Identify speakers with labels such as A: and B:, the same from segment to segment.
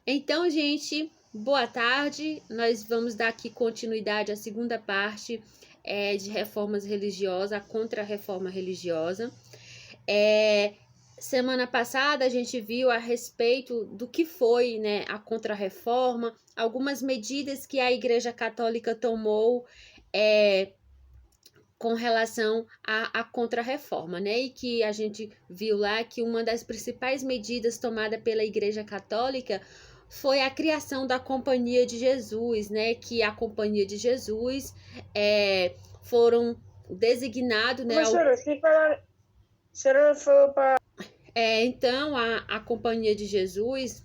A: Então, gente, boa tarde. Nós vamos dar aqui continuidade à segunda parte de reformas religiosas, a contra-reforma religiosa. Semana passada a gente viu a respeito do que foi, né, a contra-reforma, algumas medidas que a Igreja Católica tomou com relação à contra-reforma, né? E que a gente viu lá que uma das principais medidas tomada pela Igreja Católica foi a criação da Companhia de Jesus, né? Que a Companhia de Jesus foram designados, né? Então, a Companhia de Jesus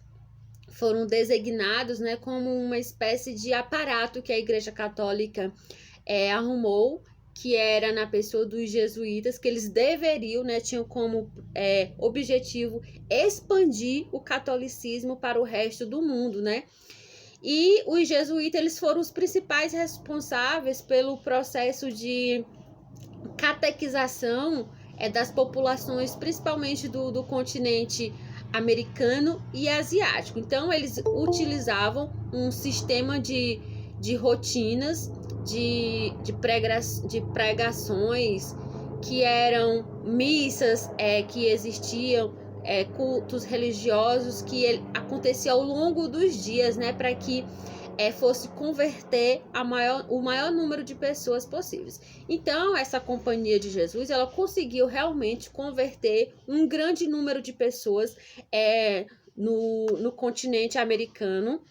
A: foram designados, né, como uma espécie de aparato que a Igreja Católica arrumou, que era na pessoa dos jesuítas, que eles deveriam, né, tinham como objetivo expandir o catolicismo para o resto do mundo, né? E os jesuítas, eles foram os principais responsáveis pelo processo de catequização das populações, principalmente do continente americano e asiático. Então, eles utilizavam um sistema de rotinas, de pregações, que eram missas que existiam, cultos religiosos que acontecia ao longo dos dias, né, para que fosse converter o maior número de pessoas possíveis. Então, essa Companhia de Jesus, ela conseguiu realmente converter um grande número de pessoas no continente americano,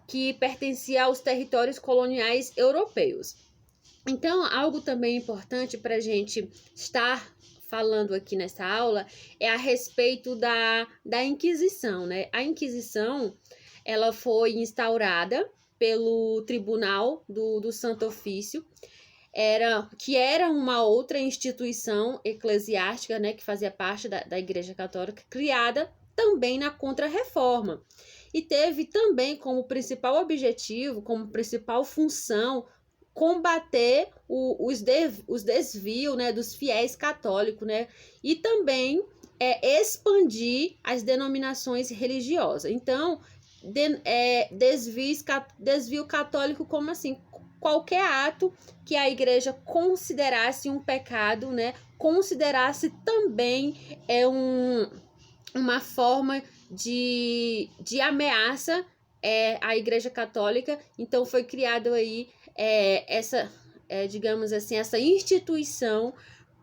A: que pertencia aos territórios coloniais europeus. Então, algo também importante para a gente estar falando aqui nessa aula é a respeito da Inquisição, né? A Inquisição, ela foi instaurada pelo Tribunal do Santo Ofício, que era uma outra instituição eclesiástica, né, que fazia parte da Igreja Católica, criada também na Contra-Reforma. E teve também como principal objetivo, como principal função, combater os desvios, né, dos fiéis católicos, né, e também expandir as denominações religiosas. Então, desvio católico, como assim? Qualquer ato que a igreja considerasse um pecado, né, considerasse também uma forma de ameaça à Igreja Católica. Então foi criado aí essa, digamos assim, essa instituição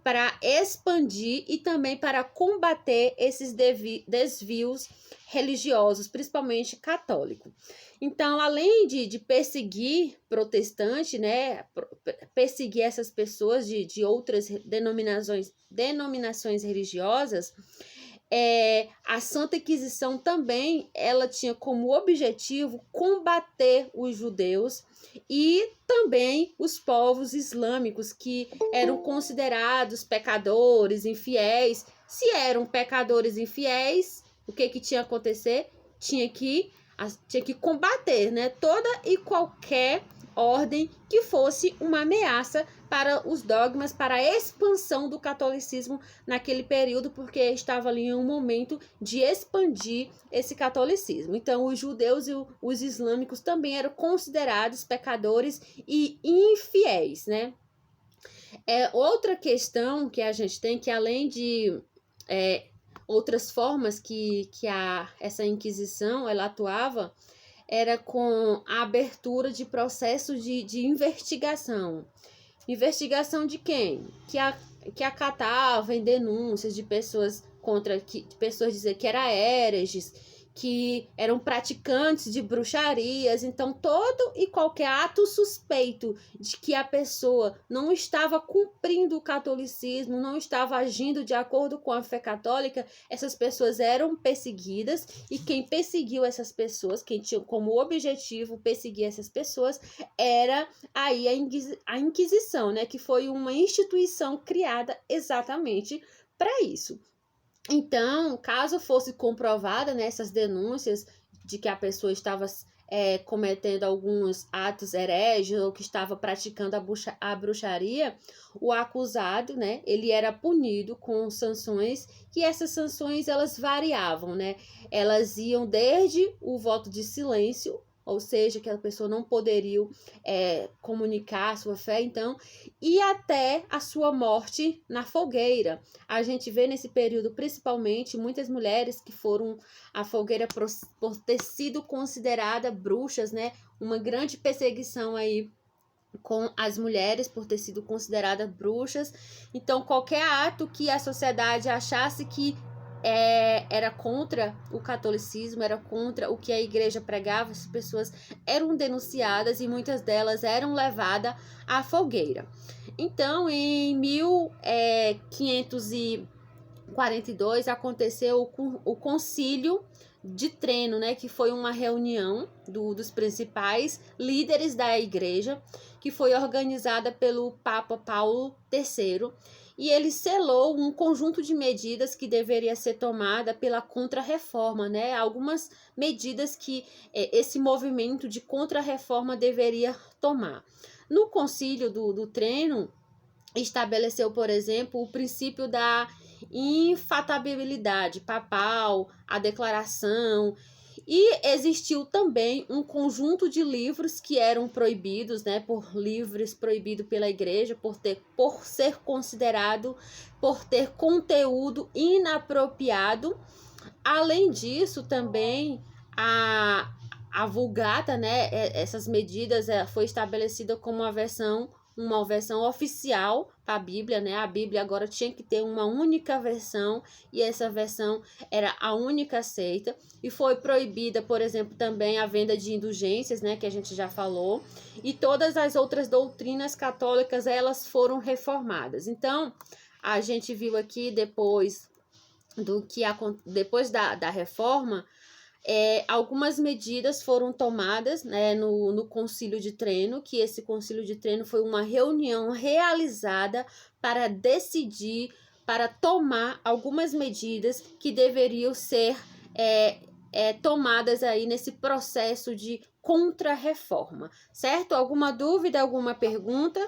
A: para expandir e também para combater esses desvios religiosos, principalmente católico. Então, além de perseguir protestantes, né, perseguir essas pessoas de outras denominações religiosas, a Santa Inquisição também, ela tinha como objetivo combater os judeus e também os povos islâmicos, que eram considerados pecadores, infiéis. Se eram pecadores infiéis, o que tinha que acontecer? Tinha que combater, né, toda e qualquer ordem que fosse uma ameaça para os dogmas, para a expansão do catolicismo naquele período, porque estava ali em um momento de expandir esse catolicismo. Então, os judeus e os islâmicos também eram considerados pecadores e infiéis, né? Outra questão que a gente tem, que além de outras formas que essa Inquisição ela atuava, era com a abertura de processos de investigação. Investigação de quem? Que acatava em denúncias de pessoas pessoas dizer que eram hereges, que eram praticantes de bruxarias. Então, todo e qualquer ato suspeito de que a pessoa não estava cumprindo o catolicismo, não estava agindo de acordo com a fé católica, essas pessoas eram perseguidas, e quem perseguiu essas pessoas, quem tinha como objetivo perseguir essas pessoas, era aí a Inquisição, né, que foi uma instituição criada exatamente para isso. Então, caso fosse comprovada, né, essas denúncias de que a pessoa estava cometendo alguns atos hereges ou que estava praticando a bruxaria, o acusado, né, ele era punido com sanções, que essas sanções elas variavam, né? Elas iam desde o voto de silêncio, ou seja, que a pessoa não poderia comunicar a sua fé, então, e até a sua morte na fogueira. A gente vê nesse período, principalmente, muitas mulheres que foram à fogueira por ter sido considerada bruxas, né? Uma grande perseguição aí com as mulheres por ter sido consideradas bruxas. Então, qualquer ato que a sociedade achasse que era contra o catolicismo, era contra o que a igreja pregava, as pessoas eram denunciadas e muitas delas eram levadas à fogueira. Então, em 1542 aconteceu o Concílio de Trento, né, que foi uma reunião dos principais líderes da igreja, que foi organizada pelo Papa Paulo III, e ele selou um conjunto de medidas que deveria ser tomada pela Contra-Reforma, né? Algumas medidas que esse movimento de Contra-Reforma deveria tomar. No Concílio do Trento, estabeleceu, por exemplo, o princípio da infalibilidade papal, a declaração, e existiu também um conjunto de livros que eram proibidos, né, livros proibidos pela igreja, por ser considerado, por ter conteúdo inapropriado. Além disso, também a Vulgata, né, essas medidas foi estabelecida como uma versão oficial para a Bíblia, né? A Bíblia agora tinha que ter uma única versão e essa versão era a única aceita, e foi proibida, por exemplo, também a venda de indulgências, né, que a gente já falou, e todas as outras doutrinas católicas elas foram reformadas. Então, a gente viu aqui depois da reforma, algumas medidas foram tomadas, né, no Concílio de Trento, que esse Concílio de Trento foi uma reunião realizada para decidir, para tomar algumas medidas que deveriam ser tomadas aí nesse processo de contra-reforma, certo? Alguma dúvida, alguma pergunta?